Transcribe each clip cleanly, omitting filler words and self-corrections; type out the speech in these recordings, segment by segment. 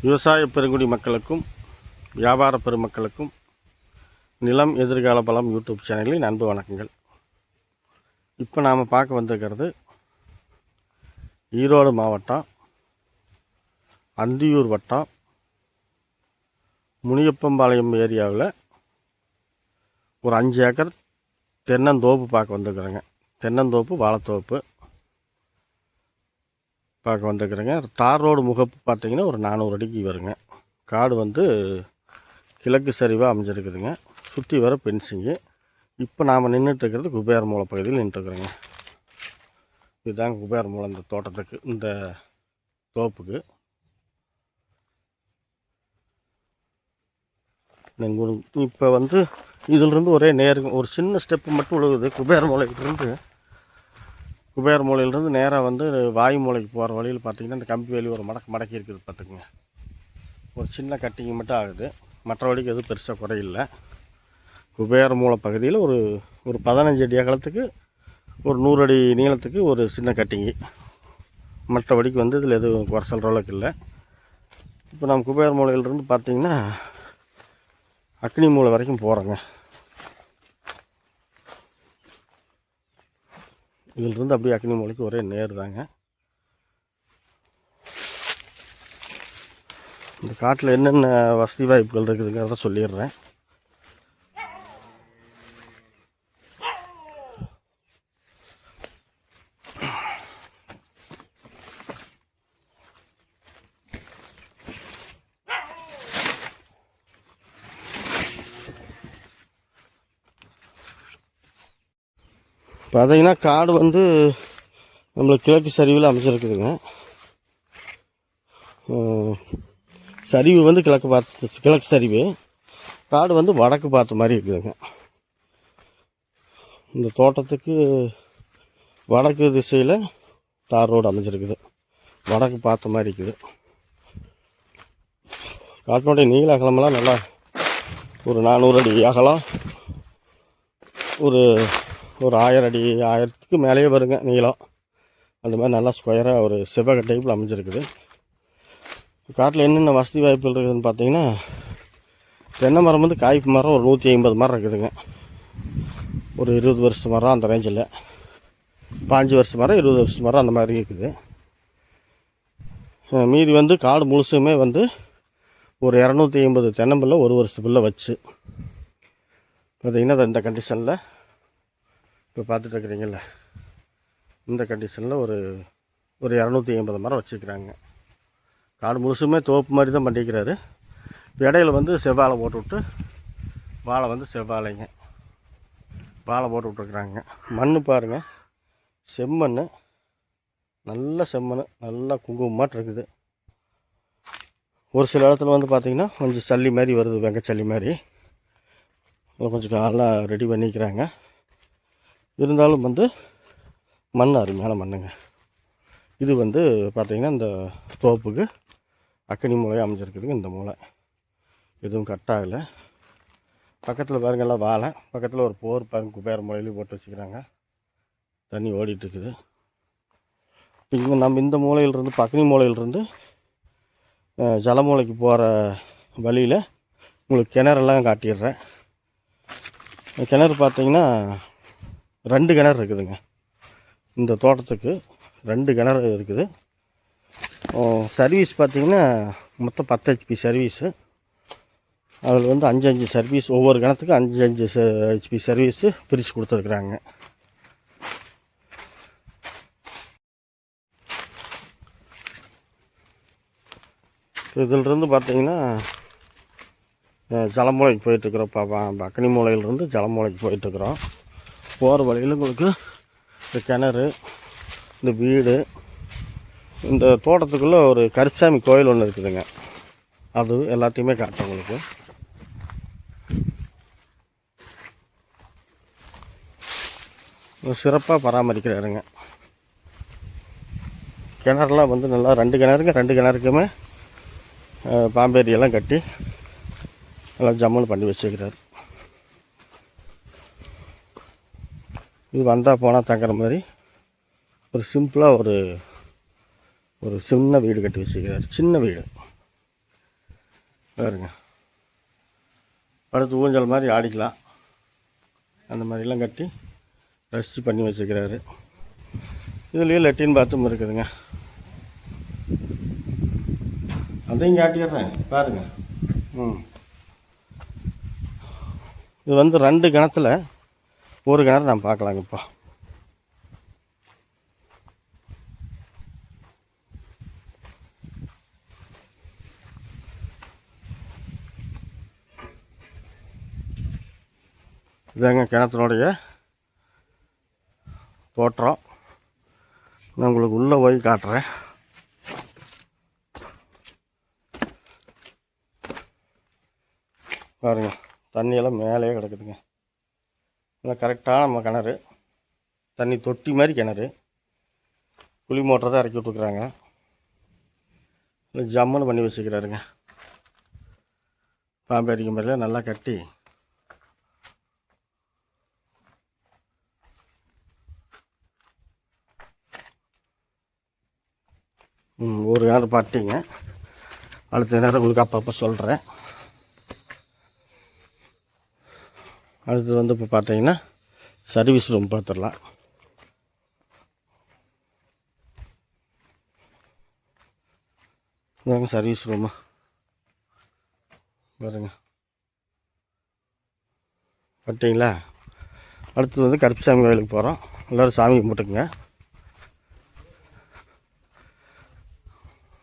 விவசாய பெருங்குடி மக்களுக்கும் வியாபார பெருமக்களுக்கும் நிலம் எதிர்கால பலம் யூடியூப் சேனலின் அன்பு வணக்கங்கள். இப்போ நாம் பார்க்க வந்திருக்கிறது ஈரோடு மாவட்டம் அந்தியூர் வட்டம் முனியப்பம்பாளையம் ஏரியாவில் ஒரு 5 ஏக்கர் தென்னந்தோப்பு பார்க்க வந்துருக்குறேங்க. தென்னந்தோப்பு வாழைத்தோப்பு பார்க்க வந்துருக்குறேங்க. தார் ரோடு முகப்பு பார்த்திங்கன்னா ஒரு 400 அடிக்கு வருங்க. காடு வந்து கிழக்கு சரிவாக அமைஞ்சிருக்குதுங்க. சுற்றி வர பென்சிங்கு. இப்போ நாம் நின்றுட்டுருக்கிறது குபேர மூலை பகுதியில் நின்றுட்டுருக்குறேங்க. இதுதாங்க குபேர மூலை இந்த தோட்டத்துக்கு, இந்த தோப்புக்கு. இப்போ வந்து இதிலிருந்து ஒரே ஒரு சின்ன ஸ்டெப்பு மட்டும் விழுகுது. குபேர மூலையிலிருந்து நேராக வந்து வாயு மூலைக்கு போகிற வழியில் பார்த்திங்கன்னா இந்த கம்பி வேலி ஒரு மடக்கி இருக்குது பார்த்துக்குங்க. ஒரு சின்ன கட்டிங் மட்டும் ஆகுது, மற்றபடிக்கு எதுவும் பெருசாக குறையில்லை. குபேர மூலை பகுதியில் ஒரு 15 அடி அகலத்துக்கு ஒரு 100 அடி நீளத்துக்கு ஒரு சின்ன கட்டிங்கு. மற்றபடிக்கு வந்து இதில் எதுவும் குறை சொல்கிற அளவுக்கு இல்லை. இப்போ நம்ம குபேர மூலையிலிருந்து பார்த்திங்கன்னா அக்னி மூலை வரைக்கும் போகிறோங்க. இதிலிருந்து அப்படியே அக்னி மூலைக்கு ஒரே நேர் தாங்க. இந்த காட்டில் என்னென்ன வசதி வாய்ப்புகள் இருக்குதுங்கிறத சொல்லிடுறேன். பார்த்தீங்கன்னா காடு வந்து நம்மளுக்கு கிழக்கு சரிவில் அமைச்சிருக்குதுங்க. சரிவு வந்து கிழக்கு சரிவு, காடு வந்து வடக்கு பார்த்த மாதிரி இருக்குதுங்க. இந்த தோட்டத்துக்கு வடக்கு திசையில் தார் ரோடு அமைஞ்சிருக்குது, வடக்கு பார்த்த மாதிரி இருக்குது. காட்டினுடைய நீள அகலமெல்லாம் நல்லா ஒரு 400 அடி அகலம், ஒரு 1000 அடி 1000க்கு மேலேயே வருங்க நீளம். அந்த மாதிரி நல்லா ஸ்கொயராக ஒரு செவ்வக டைப்பில் அமைஞ்சிருக்குது. காட்டில் என்னென்ன வசதி வாய்ப்புகள் இருக்குதுன்னு பார்த்தீங்கன்னா, தென்னை மரம் வந்து காய்ப்பு மரம் ஒரு 150 மரம் இருக்குதுங்க. ஒரு 20 வருஷ மரம் அந்த ரேஞ்சில், 5 வருஷ மரம் 20 வருஷ மரம் அந்த மாதிரி இருக்குது. மீதி வந்து காடு முழுசுமே வந்து ஒரு 250 தென்னம்பிள்ளை ஒரு வருஷத்துக்குள்ளே வச்சு பார்த்திங்கன்னா இந்த கண்டிஷனில் இப்போ பார்த்துட்டு இருக்கிறீங்கள, இந்த கண்டிஷனில் ஒரு 250 மரம் வச்சுருக்கிறாங்க. காடு முழுசுமே தோப்பு மாதிரி தான் பண்ணிக்கிறாரு. இடையில வந்து செவ்வாழை போட்டு விட்டு, வாழை வந்து செவ்வாழைங்க வாழை போட்டு விட்ருக்குறாங்க. மண் பாருங்கள், செம்மண், நல்ல செம்மண், நல்லா குங்குமமாட்டு இருக்குது. ஒரு சில இடத்துல வந்து பார்த்திங்கன்னா கொஞ்சம் சல்லி மாதிரி வருது, வெங்கச்சல்லி மாதிரி. கொஞ்சம் நல்லா ரெடி பண்ணிக்கிறாங்க. இருந்தாலும் வந்து மண் அருமையான மண்ணுங்க. இது வந்து பார்த்திங்கன்னா இந்த தோப்புக்கு அக்னி மூலை அமைஞ்சிருக்குதுங்க. இந்த மூலை எதுவும் கட்டாகலை. பக்கத்தில் பாருங்கள் எல்லாம் வாழை, பக்கத்தில் ஒரு போர் பாருங்க குபேர மூலையிலையும் போட்டு வச்சுக்கிறாங்க. தண்ணி ஓடிட்டுருக்குது. இங்கே நம்ம இந்த மூலையிலிருந்து அக்னி மூலையிலிருந்து ஜலமூலைக்கு போகிற வழியில் உங்களுக்கு கிணறெல்லாம் காட்டிடுறேன். கிணறு பார்த்திங்கன்னா 2 கிணறு இருக்குதுங்க. இந்த தோட்டத்துக்கு 2 கிணறு இருக்குது. சர்வீஸ் பார்த்திங்கன்னா மொத்தம் 10 HP சர்வீஸு. அதில் வந்து 5 சர்வீஸ், ஒவ்வொரு கிணத்துக்கும் 5 HP சர்வீஸு பிரித்து கொடுத்துருக்குறாங்க. இதிலிருந்து பார்த்திங்கன்னா ஜலமூலைக்கு போயிட்டுருக்குறோம். அக்னி மூலையிலிருந்து ஜலமூலைக்கு போயிட்டுருக்குறோம். போகிற வழியில் உங்களுக்கு இந்த கிணறு, இந்த வீடு, இந்த தோட்டத்துக்குள்ளே ஒரு கருச்சாமி கோயில் ஒன்று இருக்குதுங்க. அது எல்லாத்தையுமே காட்டுறேன் உங்களுக்கு. சிறப்பாக பராமரிக்கிறாருங்க. கிணறுலாம் வந்து நல்லா 2 கிணறுக்குமே பாம்பேரியெல்லாம் கட்டி நல்லா ஜம்முன்னு பண்ணி வச்சுக்கிறாரு. இது வந்தால் போனால் தங்குற மாதிரி ஒரு சிம்பிளாக ஒரு சின்ன வீடு கட்டி வச்சுக்கிறார். சின்ன வீடு, பாருங்க, படுத்து ஊஞ்சல் மாதிரி ஆடிக்கலாம். அந்த மாதிரிலாம் கட்டி ரசித்து பண்ணி வச்சுக்கிறாரு. இதுலேயும் லெட்டின் பாத்ரூம் இருக்குதுங்க. அதையும் காட்டிடுறேன் பாருங்கள். இது வந்து 2 கிணத்துல ஒரு கிணறு நான் பார்க்கலாங்க. இப்போ இதாங்க கிணத்தினுடைய தோற்றம். நான் உங்களுக்கு உள்ளே போய் காட்டுறேன். பாருங்கள், தண்ணியெல்லாம் மேலேயே கிடக்குதுங்க. நல்லா கரெக்டாக நம்ம கிணறு, தண்ணி தொட்டி மாதிரி கிணறு. குழி மோட்டரை தான் இறக்கி விட்டுருக்குறாங்க. இல்லை ஜம்முன்னு பண்ணி வச்சுக்கிறாருங்க. பாம்பு அடிக்கும் மாதிரிலாம் நல்லா கட்டி ஒரு நேரம் பாட்டிங்க. அடுத்த நேரம் உங்களுக்கு அப்பப்போ சொல்கிறேன். அடுத்தது வந்து இப்போ பார்த்தீங்கன்னா சர்வீஸ் ரூம் பார்த்துடலாம். இதாங்க சர்வீஸ் ரூமு பாருங்க. பார்த்தீங்களா? அடுத்தது வந்து கருப்புசாமி கோயிலுக்கு போகிறோம். எல்லோரும் சாமி கும்பிட்டுக்குங்க.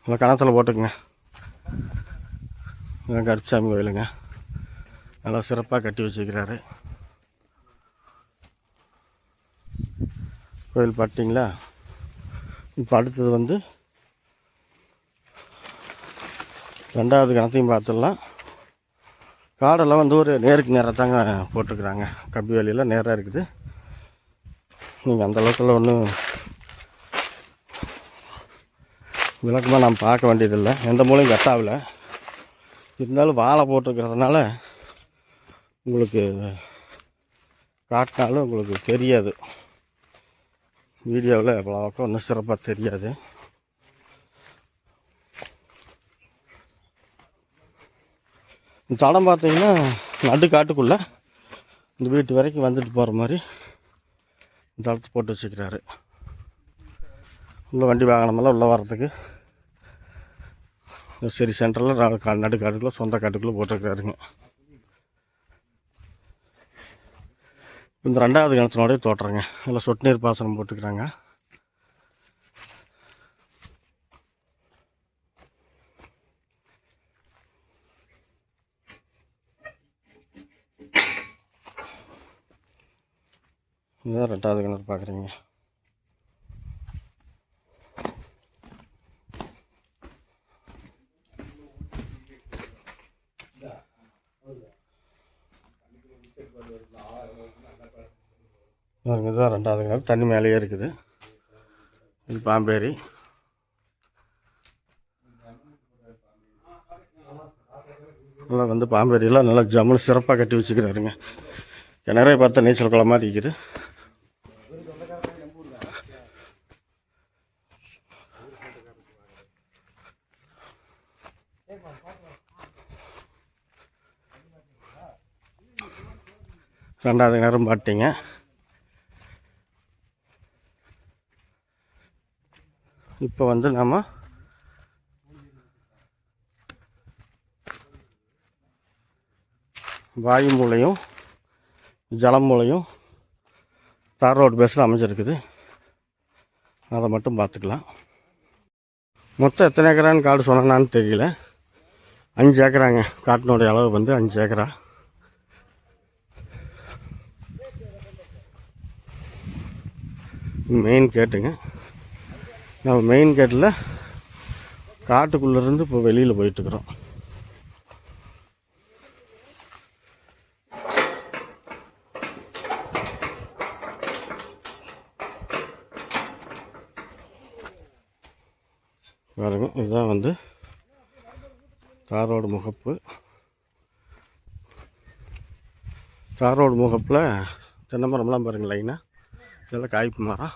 நல்லா கணத்தில் போட்டுக்குங்க. இதான் கருப்புசாமி கோயிலுங்க. நல்லா சிறப்பாக கட்டி வச்சுக்கிறாரு கோயில். பார்த்தீங்களா? இப்போ அடுத்தது வந்து 2வது கிணத்தையும் பார்த்துடலாம். காடெல்லாம் வந்து ஒரு நேருக்கு நேராக தாங்க போட்டிருக்குறாங்க. கம்பி வேலியெல்லாம் நேராக இருக்குது. நீங்கள் அந்தளவுக்குள்ள ஒன்றும் விளக்கமாக நாம் பார்க்க வேண்டியதில்லை. எந்த மூலையும் கட்டாகலை. இருந்தாலும் வாழை போட்டிருக்கிறதுனால உங்களுக்கு காட்டினாலும் உங்களுக்கு தெரியாது. வீடியோவில் அவ்வளோவாக்கம் ஒன்றும் சிறப்பாக தெரியாது. இந்த தடம் பார்த்தீங்கன்னா நடு காட்டுக்குள்ளே இந்த வீட்டு வரைக்கும் வந்துட்டு போகிற மாதிரி இந்த தடத்தை போட்டு வச்சுக்கிறாரு. உள்ள வண்டி வாகனமெல்லாம் உள்ளே வர்றதுக்கு சரி சென்டரில் நடு காட்டுக்குள்ளே சொந்த காட்டுக்குள்ளே போட்டிருக்கிறாருங்க. இந்த 2வது கிணத்தினோடைய தோற்றங்க. நல்லா சொட்டு நீர் பாசனம் போட்டுக்கிறாங்க. இதுதான் 2வது கிணறு பார்க்குறீங்க. இதுதான் 2வது கிணறு. தண்ணி மேலேயே இருக்குது. இது பாம்பேரி. நல்லா வந்து பாம்பேரியெல்லாம் நல்லா ஜம்முன்னு சிறப்பாக கட்டி வச்சுக்கிறாருங்க. கிணறே பார்த்தா நீச்சல் குளம் மாதிரி இருக்குது. ரெண்டாவது நேரம் பாட்டிங்க. இப்போ வந்து நம்ம வாயு மூலையும் ஜலம் மூலையும் தார் ரோடு பேஸில் அமைஞ்சிருக்குது. அதை மட்டும் பார்த்துக்கலாம். மொத்தம் எத்தனை ஏக்கரான்னு காடு சொன்னான்னு தெரியல. 5 ஏக்கராங்க. காட்டினுடைய அளவு வந்து 5 ஏக்கரா. மெயின் கேட்டுங்க. நம்ம மெயின் கேட்டில் காட்டுக்குள்ளேருந்து இப்போ வெளியில் போயிட்டுருக்குறோம். பாருங்க, இதுதான் வந்து தார் ரோடு முகப்பு. தார் ரோடு முகப்பில் தென்னை மரம்லாம் பாருங்கள் லைனாக. இதெல்லாம் காய்ப்பு மரம்.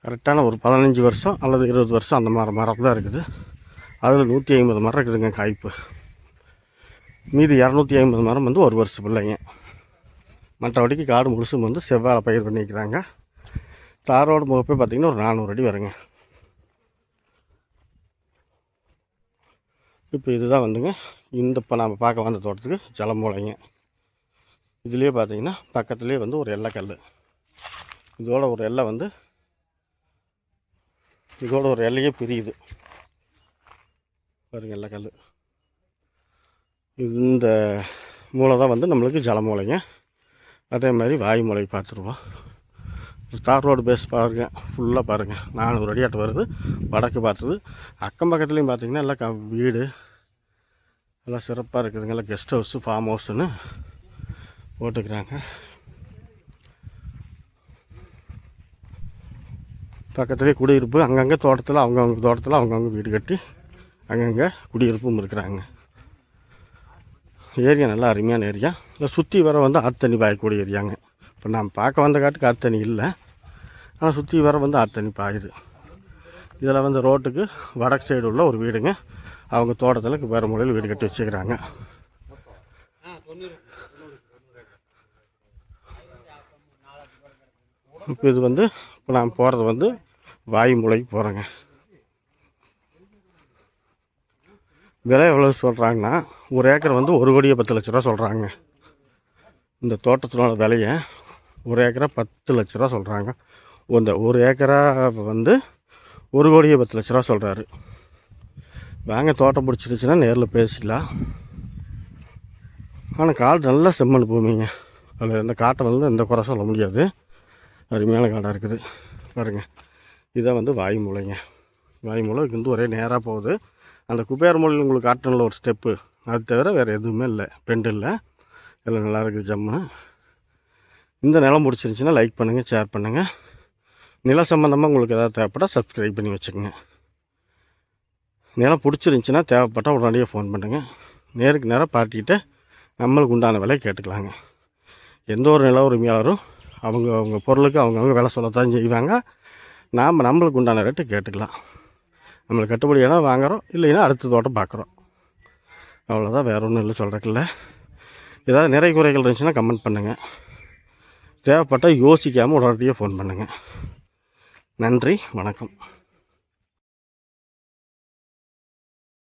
கரெக்டான ஒரு 15 வருஷம் அல்லது 20 வருஷம் அந்த மரம் தான் இருக்குது. அதில் 150 மரம் இருக்குதுங்க காய்ப்பு. மீதி 250 மரம் வந்து ஒரு வருஷம் பிள்ளைங்க. மற்றபடிக்கு காடு முழுசும் வந்து செவ்வாழை பயிர் பண்ணிக்கிறாங்க. தாரோட முகப்பே பார்த்திங்கன்னா ஒரு 400 அடி வருங்க. இப்போ இதுதான் வந்துங்க இப்போ நாம் பார்க்க வந்த தோட்டத்துக்கு ஜலமூலைங்க. இதுலேயே பார்த்திங்கன்னா பக்கத்துலேயே வந்து ஒரு எல்லைக்கல். இதோட ஒரு எல்லை வந்து இதோட ஒரு எல்லையே பிரியுது பாருங்க, எல்லைக்கல். இந்த மூளை தான் வந்து நம்மளுக்கு ஜலமூலைங்க. அதே மாதிரி வாயு மூளை பார்த்துருவோம். தார் ரோடு பேஸ் பாருங்கள், ஃபுல்லாக பாருங்கள் 400 அடியாட்டு வருது. வடக்கு பார்த்தது அக்கம் பக்கத்துலேயும் பார்த்திங்கன்னா எல்லாம் வீடு எல்லாம் சிறப்பாக இருக்குதுங்க. எல்லாம் கெஸ்ட் ஹவுஸு ஃபார்ம் ஹவுஸுன்னு போட்டுக்கிறாங்க. பக்கத்துலேயே குடியிருப்பு, அங்கங்கே தோட்டத்தில் அவங்கவுங்க தோட்டத்தில் அவங்கவுங்க வீடு கட்டி அங்கங்கே குடியிருப்பும் இருக்கிறாங்க. ஏரியா நல்லா அருமையான ஏரியா. இல்லை சுற்றி வர வந்து ஆத்தண்ணி பாயக்கூடிய ஏரியாங்க. இப்போ நான் பார்க்க வந்த காட்டுக்கு ஆத்தண்ணி இல்லை, ஆனால் சுற்றி வர வந்து ஆத்தண்ணி பாயுது. இதில் வந்து ரோட்டுக்கு வடக்கு சைடு உள்ள ஒரு வீடுங்க. அவங்க தோட்டத்தில் வேறு முறையில் வீடு கட்டி வச்சுக்கிறாங்க. இப்போ இது வந்து இப்போ நான் போகிறது வந்து வாயு மூலைக்கு போகிறேங்க. விலை எவ்வளோ சொல்கிறாங்கன்னா, ஒரு ஏக்கர் வந்து 1,10,00,000 சொல்கிறாங்க. இந்த தோட்டத்தினோட விலையை ஒரு ஏக்கரை 10,00,000 சொல்கிறாங்க. இந்த ஒரு ஏக்கரா வந்து 1,10,00,000 சொல்கிறாரு. வாங்க, தோட்டம் பிடிச்சிருச்சுன்னா நேரில் பேசிக்கலாம். ஆனால் காடு நல்லா செம்மண் பூமிங்க. அதில் இந்த காட்டை வந்து எந்த குறை சொல்ல முடியாது. அருமையான காடாக இருக்குது பாருங்கள். இதான் வந்து வாயு மூலைங்க. வாயு மூலை வந்து ஒரே நேராக போகுது. அந்த குபேர மூலையில் உங்களுக்கு காட்டனில் ஒரு ஸ்டெப்பு, அது தவிர வேறு எதுவுமே இல்லை, பெண்டு இல்லை. எல்லாம் நல்லா இருக்குது ஜம்மு. இந்த நிலம் பிடிச்சிருந்துச்சின்னா லைக் பண்ணுங்கள், ஷேர் பண்ணுங்கள். நில சம்மந்தமாக உங்களுக்கு எதாவது தேவைப்பட்டால் சப்ஸ்கிரைப் பண்ணி வச்சுக்கோங்க. நிலம் பிடிச்சிருந்துச்சின்னா தேவைப்பட்டால் உடனடியாக ஃபோன் பண்ணுங்கள். நேருக்கு நேராக பார்ட்டிகிட்ட நம்மளுக்கு உண்டான விலை கேட்டுக்கலாங்க. எந்த ஒரு நில உரிமையாளரும் அவங்க பொருளுக்கு அவங்கவுங்க விலை சொல்லத்தான் செய்வாங்க. நம்மளுக்கு உண்டான ரேட்டு கேட்டுக்கலாம். நம்மளுக்கு கட்டுப்படியானா வாங்குகிறோம், இல்லைன்னா அடுத்த தோட்டம் பார்க்குறோம். அவ்வளோதான், வேறு ஒன்றும் இல்லை சொல்கிறக்கில்ல. ஏதாவது நிறை குறைகள் இருந்துச்சுன்னா கமெண்ட் பண்ணுங்கள். தேவைப்பட்டால் யோசிக்காமல் உடனடியாக ஃபோன் பண்ணுங்கள். நன்றி, வணக்கம்.